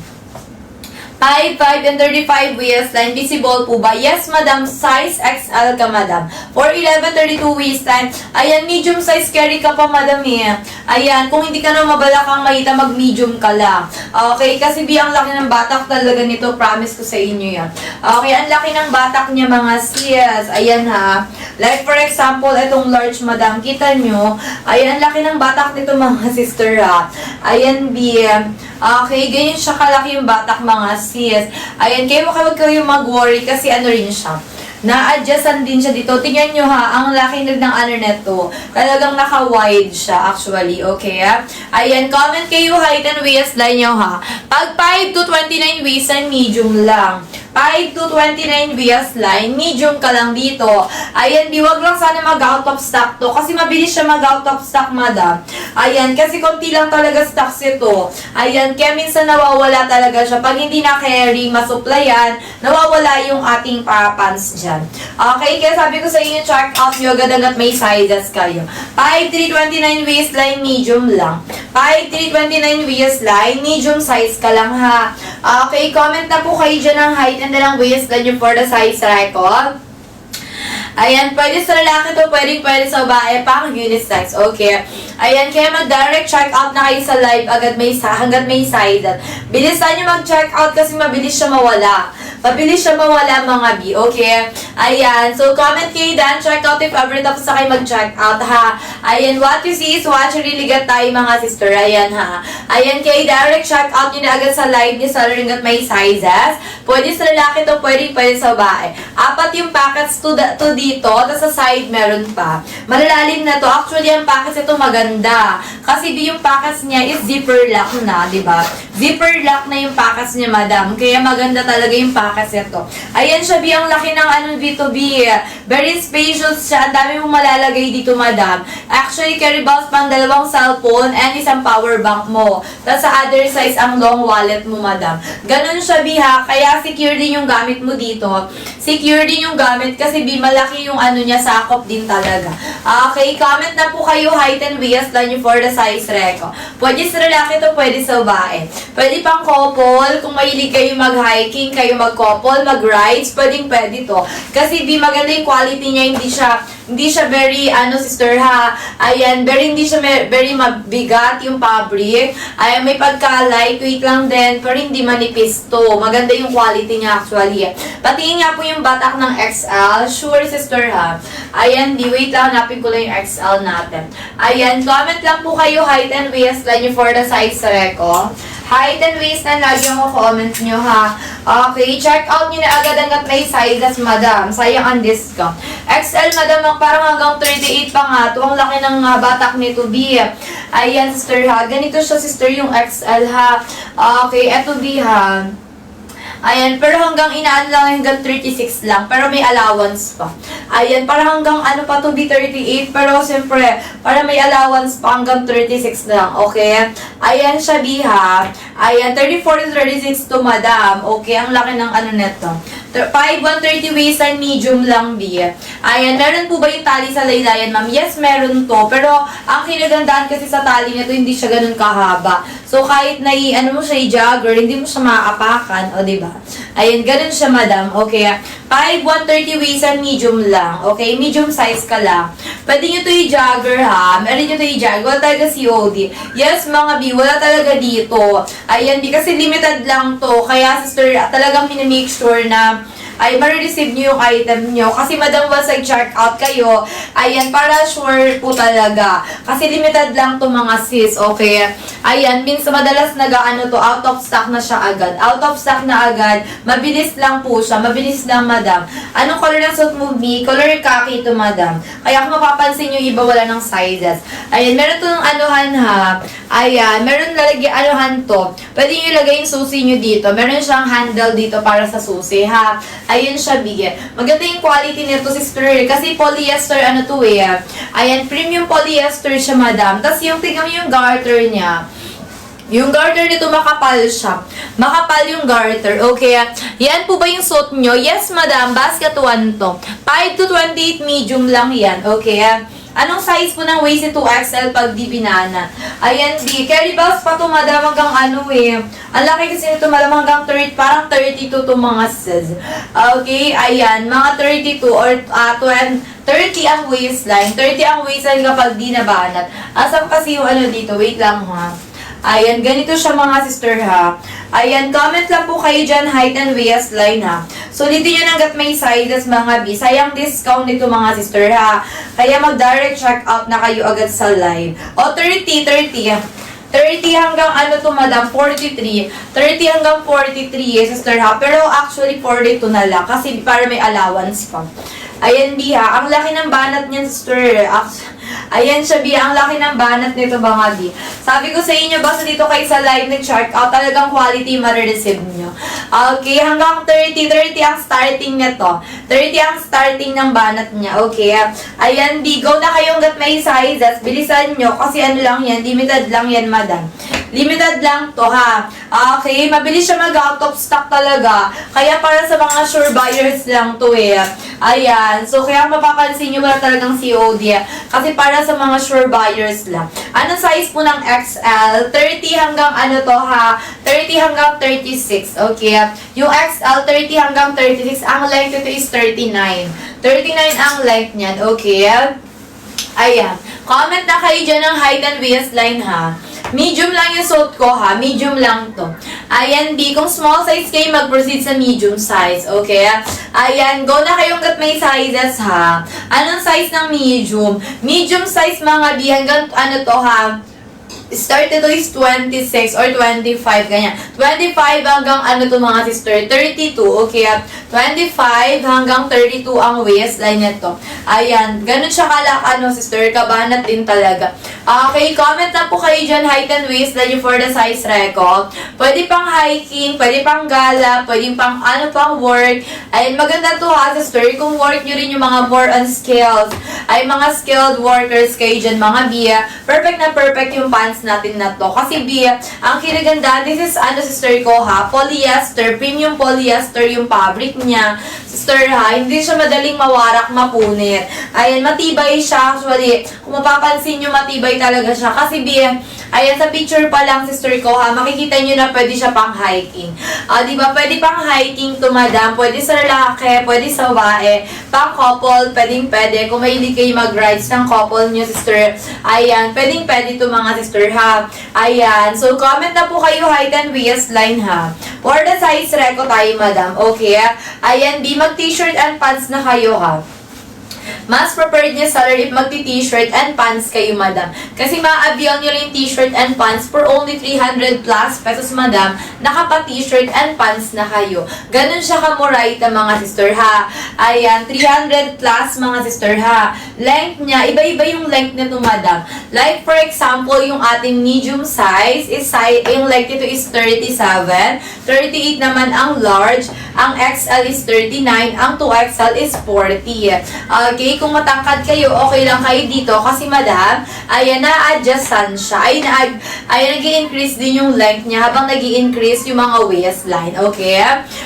5'5" and 35" waistline. Visible po ba? Yes, madam. Size XL ka, madam. 4'11", 32" waistline. Ayan, medium size carry ka pa, madam, eh. Ayan, kung hindi ka na mabalakang mahita, mag-medium ka lang. Okay, kasi ang laki ng batak talaga nito. Promise ko sa inyo yan. Okay, ang laki ng batak niya, mga sis. Ayan, ha. Like, for example, itong large, madam. Kita nyo? Ayan, ang laki ng batak nito, mga sister, ha. Ayan, BM. Okay, ganyan siya kalaki yung batak, mga sis. Ayan, kayo huwag kayo mag-worry kasi rin siya. Na-adjustan din siya dito. Tingnan nyo, ha, ang laki ng neto. Talagang naka-wide siya actually, okay? Ayan, comment kayo height and waistline nyo, ha. Pag 5 to 29 waistline, medium lang. 5 to 29 waistline, medium ka lang dito. Ayan, wag lang sana mag-out of stock to. Kasi mabilis siya mag-out of stock, madam. Ayan, kasi konti lang talaga stocks ito. Ayan, kaya minsan nawawala talaga siya. Pag hindi na-carry, masuplayan, nawawala yung ating pants dyan. Okay, kaya sabi ko sa inyo, check out nyo agad hanggat may sizes kayo. 5'3", 29" waistline, medium lang. 5'3", 29" waistline, medium size ka lang, ha. Okay, comment na po kayo dyan ng height and ang waistline nyo for the size record. Ayan, pwede sa lalaki to, pwede sa babae, pang unisex. Okay. Ayan, kaya mag-direct check out na kayo sa live hanggat may sizes. Bilisan nyo mag-check out kasi mabilis siya mawala. Mabilis siya mawala, mga B. Okay? Ayan. So, comment kayo dan. Check out if ever tapos na kayo mag-check out, ha. Ayan. What you see is what you really get tayo, mga sister. Ayan, ha. Ayan. Kaya direct check out nyo na agad sa live nyo sa ringat may sizes. Pwede sa lalaki to, pwede sa babae. 4 yung packets to dito. Tapos sa side, meron pa. Malalalim na to. Actually, ang packets ito maganda. Kasi yung packets niya is zipper lock na, diba? Zipper lock na yung packets niya, madam. Kaya maganda talaga yung packets ito. Ayan siya, ang laki ng dito, very spacious siya. Ang dami mong malalagay dito, madam. Actually, carry box pang 2 cellphone and isang power bank mo. Tapos sa other size, ang long wallet mo, madam. Ganun siya, ha. Kaya secure din yung gamit mo dito. Secure din yung gamit kasi malaki yung niya, sakop din talaga. Okay, comment na po kayo height and waistline for the size reco. Pwede sa lalaki to, pwede sa babae. Pwede pang couple, kung mahilig kayo mag-hiking, kayo mag-couple, mag-rides, pwede to. Kasi maganda yung quality niya, hindi siya very, sister, ha. Ayan, hindi siya very mabigat yung fabric. Ayan, may pagka-lightweight lang din, pero hindi manipis to. Maganda yung quality niya actually. Patingin nga po yung batak ng XL. Sure, sister, ha. Ayan, wait lang, hanapin ko lang yung XL natin. Ayan, comment lang po kayo height and waistline for the size reco. Height and waistline, lagi yung comment nyo, ha. Okay, check out nyo na agad hanggat may sizes, madam. Sayang ang discount. XL, madam, parang hanggang 38 pa nga. Ito ang laki ng batak nito, B. Ayan, sister, ha. Ganito siya, sister, yung XL, ha. Okay, eto, B, ha. Ayan, pero hanggang inaan lang, hanggang 36 lang. Pero may allowance pa. Ayan, para hanggang ano pa to be 38. Pero siyempre, para may allowance pa hanggang 36 lang. Okay? Ayan siya, Biha. Ayan, 34 to 36 to, madam. Okay, ang laki ng ano neto. 130 waist and medium lang, B. Ayan, meron po ba yung tali sa laylayan, ma'am? Yes, meron to. Pero, ang kinagandaan kasi sa tali nito, hindi siya ganun kahaba. So, kahit na ano mo siya i-jogger, hindi mo siya maapakan. O, diba? Ayan, ganun siya, madam. Okay. 130 waist and medium lang. Okay, medium size ka lang. Pwede nyo to i-jogger, ha? Meron nyo to i-jogger. Wala talaga COD. Yes, mga B, wala talaga dito. Ayan, B, kasi limited lang to. Kaya, sister, talagang minimake sure na ay ma-receive nyo yung item nyo. Kasi madam, once nag-check out kayo, ayan, para sure po talaga. Kasi limited lang to mga sis, okay? Ayan, minsan madalas nag-ano to, out of stock na siya agad. Out of stock na agad, mabilis lang po siya, mabilis lang, madam. Anong color ng suit mo, B? Color khaki to, madam. Kaya kung mapapansin nyo, iba wala ng sizes. Ayan, meron to ng anuhan, ha? Ayan, meron lalagyan anuhan to. Pwede nyo ilagay yung susi nyo dito. Meron siyang handle dito para sa susi, ha? Ayan siya, bigyan. Maganda yung quality nito, sister. Kasi polyester, ano to eh. Ayan, premium polyester siya, madam. Tapos yung, tingnan mo yung garter niya. Yung garter nito, makapal siya. Makapal yung garter. Okay. Yan po ba yung suit nyo? Yes, madam. Basket 1 to. 5 to 28 medium lang yan. Okay. Anong size po ng waist ito? 2XL pag di binana. Ayan, B. Carry bags pa to, madam, hanggang ano eh. Ang laki kasi nito, madam, hanggang 30, parang 32 to mga sis. Okay, ayan. Mga 32 or 30 ang waistline. 30 ang waistline kapag di nabanat. Asam kasi yung ano dito? Wait lang, ha. Ayan, ganito siya mga sister, ha. Ayan, comment lang po kayo dyan, height and waistline, ha. Sulitin nyo hanggat may sizes, mga B. Sayang discount nito, mga sister, ha. Kaya mag-direct check out na kayo agad sa live. O, 30 hanggang ano to, madam, 43. 30 hanggang 43, sister, ha. Pero actually, 42 na lang. Kasi para may allowance pa. Ayan, B, ha. Ang laki ng banat niyan, sister. Ayan siya, B. Ang laki ng banat nito, mga B. Sabi ko sa inyo, basta dito kayo sa live nag-check out, talagang quality ma-receive nyo. Okay, hanggang 30 ang starting nito. 30 ang starting ng banat niya. Okay, ayan, B. Go na kayo hanggat may sizes. Bilisan nyo, kasi ano lang yan, limited lang yan, madam. Limited lang to, ha. Okay, mabilis siya mag-out of stock talaga. Kaya para sa mga sure buyers lang to, eh. Ayan. So, kaya mapapansin nyo, wala talagang COD. Kasi para sa mga sure buyers lang. Anong size po ng XL? 30 hanggang ano to, ha? 30 hanggang 36. Okay. Yung XL, 30 hanggang 36. Ang length ito is 39. 39 ang length niyan. Okay. Ayan. Comment na kayo dyan ng height and waistline, ha? Medium lang yung suit ko, ha? Medium lang to. Ayan, B. Kung small size kayo, mag-proceed sa medium size. Okay? Ayan, go na kayo hanggat may sizes, ha? Anong size ng medium? Medium size, mga B. Hanggang ano to, ha? Start ito is 26 or 25, ganyan. 25 hanggang ano to, mga sister? 32, okay? 25 hanggang 32 ang waistline nito. Ayan, ganun siya ano, sister, kabanat din talaga. Okay, comment na po kayo dyan, height and waistline for the size record. Pwede pang hiking, pwede pang gala, pwede pang ano pang work. Ayan, maganda to, ha, sister. Kung work nyo rin yung mga more on skills, ay mga skilled workers kayo dyan, mga Bia. Perfect na perfect yung pants natin na to. Kasi Bia, ang kinaganda, this is ano, sister ko, ha, polyester, premium polyester yung fabric niya. Sister, ha, hindi siya madaling mawarak, mapunit. Ayan, matibay siya. Actually, kung mapapansin nyo, matibay talaga siya. Kasi Bia, ayan, sa picture pa lang, sister ko, ha, makikita nyo na pwede siya pang hiking. Diba, pwede pang hiking to, madam. Pwede sa lalaki, pwede sa bae. Pang couple, pwede. Kung may hindi kayo mag-rides ng couple nyo, sister, ayan, pwede to, mga sister, ha. Ayan, so comment na po kayo, height and waistline, ha. For the size reco tayo, madam. Okay, ayan, di mag-t-shirt and pants na kayo, ha. Mas prepared niya seller if magti-t-shirt and pants kayo, madam. Kasi ma-avail nyo lang yung t-shirt and pants for only 300 plus pesos, madam. Nakapa-t-shirt and pants na kayo. Ganun siya kamurayta, mga sister, ha. Ayan, 300 plus, mga sister, ha. Length niya, iba-iba yung length nito, madam. Like, for example, yung ating medium size, yung length nito is 37. 38 naman ang large. Ang XL is 39. Ang 2XL is 40. Okay, kung matangkad kayo, okay lang kayo dito. Kasi, madam, ayan, na-adjustan siya. Ayan, nag-i-increase din yung length niya habang nag-i-increase yung mga waistline. Okay?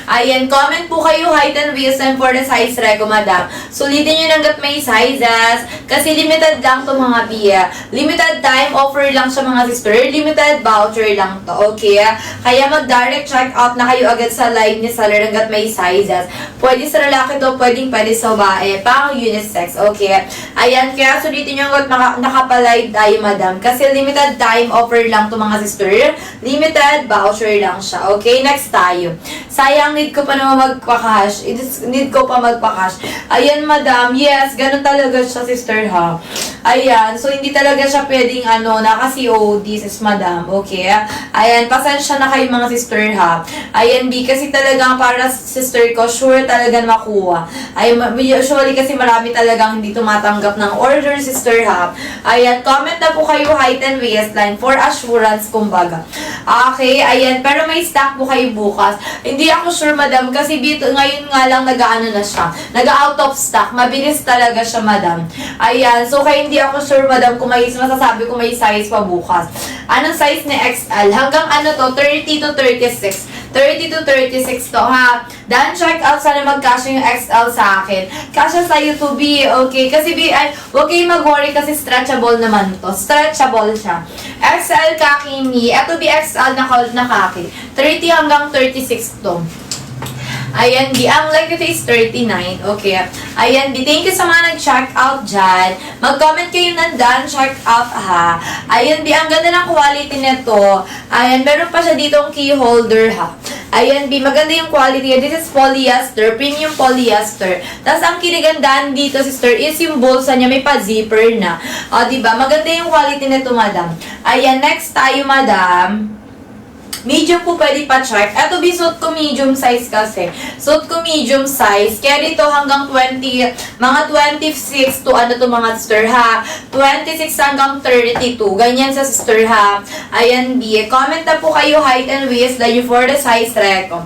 Ayan, comment po kayo height and waistline for the size rego, madam. Sulitin nyo hanggat may sizes. Kasi limited lang to, mga biya. Limited time offer lang siya, mga sister. Limited voucher lang to. Okay? Kaya mag-direct check out na kayo agad sa live ni seller hanggat may sizes. Pwede sa lalaki to, pwede sa babae. Pang unisex. Okay? Ayan, kaya sulitin nyo hanggat nakapalive tayo, madam. Kasi limited time offer lang to, mga sister. Limited voucher lang siya. Okay? Next tayo. Sayang, need ko pa naman magpa-cash. Need ko pa magpa-cash. Ayan, madam. Yes, ganun talaga siya, sister, ha. Ayan. So, hindi talaga siya pwedeng, naka-COD, sis, madam. Okay? Ayan, pasensya na kayo, mga sister, ha. Ayan, kasi talagang para sister ko, sure talaga makuha. Ayan, usually kasi marami talagang hindi tumatanggap ng order, sister, ha. Ayan, comment na po kayo height and waistline for assurance, kumbaga. Okay, ayan. Pero may stock po kayo bukas. Hindi ako sure, madam, kasi dito ngayon nga lang nag-ano na siya. Nag-out of stock. Mabilis talaga siya, madam. Ayan. So, kaya hindi ako sure, madam, kung masasabi ko may size pa bukas. Anong size ni XL? Hanggang 30 to 36. 30 to 36 to, ha. Dan check out sana magkasya yung XL sa akin. Kasya sa YouTube, okay? Kasi huwag kayong mag-worry kasi stretchable naman to. Stretchable siya. XL kaki ni. Ito XL na cold na kaki. 30 hanggang 36 to. Ayan, ang like ito is 39. Okay. Ayan, thank you sa mga nag-check out dyan. Mag-comment kayo nandan, check out, ha. Ayan, ang ganda ng quality nito. Ayan, meron pa siya ditong key holder, ha. Ayan, maganda yung quality. This is polyester, premium polyester. Tapos, ang kinigandahan dito, sister, is yung bulsa niya, may pa-zipper na. O, diba? Maganda yung quality nito, madam. Ayan, next tayo, madam. Medium po pwede pa-check. Ito, suit ko medium size kasi. Suit ko medium size. Kaya dito hanggang 20, mga 26 to mga sister, ha. 26 hanggang 32. Ganyan sa sister, ha. Ayan, comment na po kayo height and waist like for the size reco.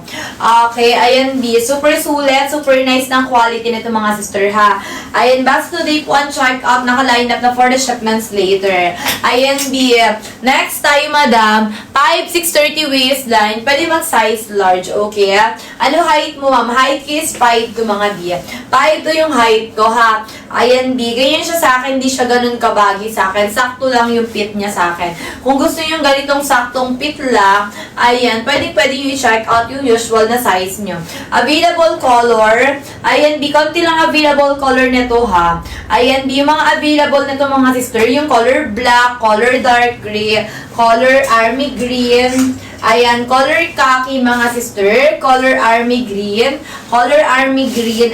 Okay, ayan, super sulit, super nice ng quality nito, mga sister, ha. Ayan, basta today po ang check out, naka-line up na for the shipments later. Ayan, next tayo, madam. 5'6" waistline, pwede mag-size large, okay? Ano height mo, ma'am? Height ko is 5 to, mga biya. 5 to yung height ko, ha? Ayan, ganyan siya sa akin, di siya ganun kabagi sa akin. Sakto lang yung fit niya sa akin. Kung gusto nyo yung ganitong saktong fit lang, ayan, pwede nyo i-check out yung usual na size nyo. Available color, ayan, konti lang available color nito, ha? Ayan, yung mga available nito, mga sister, yung color black, color dark gray, color army green, ayan, color khaki, mga sister, color army green,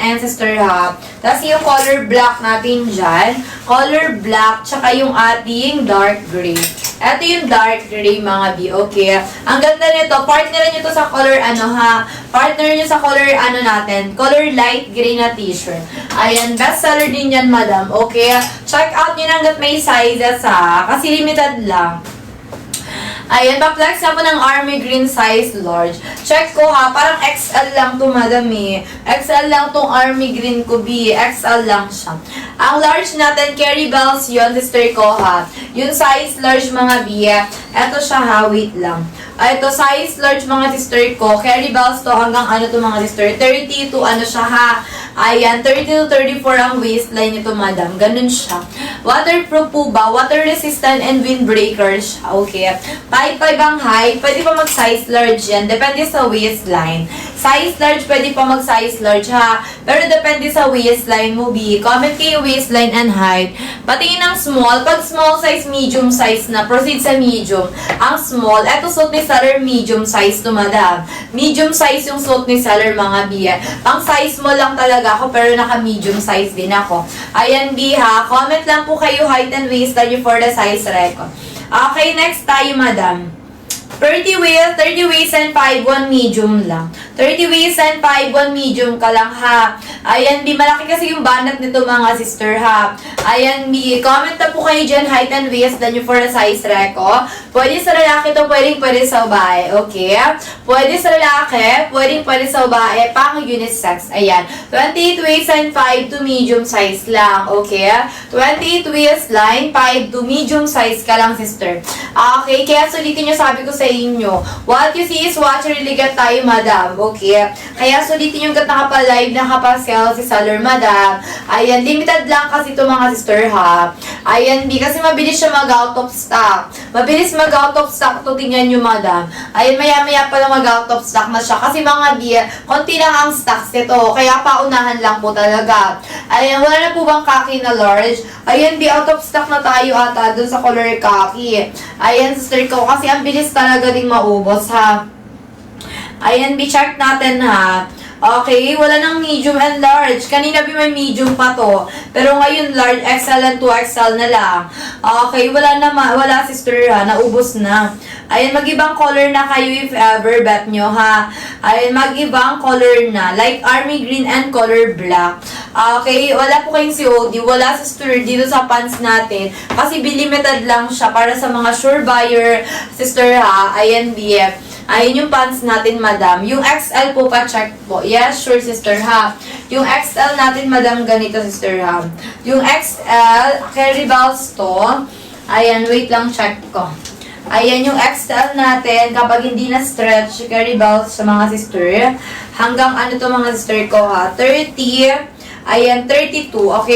ayan, sister, ha. Tapos yung color black natin dyan, color black, tsaka yung ating dark gray. Ito yung dark gray, mga bi, okay? Ang ganda nito, partner nyo to sa color, ha? Partner nyo sa color, natin, color light gray na t-shirt. Ayan, best seller din yan, madam, okay? Check out nyo na hanggat may sizes, ha? Kasi limited lang. Ayan, pa-flex na po ng army green size large. Check ko, ha, parang XL lang to, madam, XL lang tong army green ko, XL lang siya. Ang large natin, carry bells yun, sister ko, ha. Yung size large, mga eto siya, ha, wait lang. Ito, size large, mga sister ko, carry bells to, hanggang to, mga sister, 30 to, siya, ha. Ayan, 30 to 34 ang waistline nito, madam. Ganun siya. Waterproof po ba? Water resistant and windbreaker siya. Okay. 5'5" ang height. Pwede pa mag-size large yan. Depende sa waistline. Size large, pwede pa mag-size large ha. Pero depende sa waistline mo, B. Comment kayo waistline and height. Patingin ng small. Pag small size, medium size na. Proceed sa medium. Ang small, eto suot ni seller, medium size to, madam. Medium size yung suot ni seller, mga B. Pang size mo lang talaga ako, pero naka-medium size din ako. Ayan, B ha. Comment lang po kayo height and waistline for the size record. Okay, next tayo, madam. 30 waist and 5'1" medium lang. 30 waist and 5'1" medium ka lang ha. Ayan, B. Malaki kasi yung banat nito, mga sister ha. Ayan, B. Comment na po kayo dyan, height and waist dan yung for the size reco. Pwede sa lalaki to, pwede sa babae. Okay? Pwede sa lalaki, pwede sa babae, pang unisex. Ayan. 28 waist and 5'2" medium size lang. Okay? 28 waistline, 5'2" medium size ka lang, sister. Okay? Kaya sulitin nyo, sabi ko sa inyo. What you see is what you really get tayo, madam. Okay? Kaya sulitin yung gat nakapalive, nakapasell si seller, madam. Ayan, limited lang kasi ito, mga sister, ha. Ayan, B, kasi mabilis siya mag-out of stock. Mabilis mag-out of stock to, tingnan nyo, madam. Ayan, maya-maya pala mag-out of stock na siya. Kasi mga B, konti lang ang stocks nito. Kaya paunahan lang po talaga. Ayan, wala na po bang kaki na large? Ayan, B, out of stock na tayo ata dun sa color kaki. Ayan, sister ko, kasi ang bilis talaga ding maubos, ha. Ayan, check natin, ha. Okay, wala nang medium and large. Kanina may medium pa to. Pero ngayon large, XL and 2XL na lang. Okay, wala sister ha, naubos na. Ayan, mag-ibang color na kayo if ever, bet nyo ha. Ayan, mag-ibang color na. Like army green and color black. Okay, wala po kayong COD. Wala sister dito sa pants natin. Kasi limited lang siya para sa mga sure buyer, sister ha. Ayan, BF. Ayun yung pants natin, madam. Yung XL po pa-check po. Yes, sure, sister, ha. Yung XL natin, madam, ganito, sister, ha. Yung XL, carry belts to. Ayan, wait lang, check ko. Ayan, yung XL natin, kapag hindi na stretch, carry belts sa mga sister. Hanggang ano to, mga sister ko, ha. 30, ayan, 32, okay.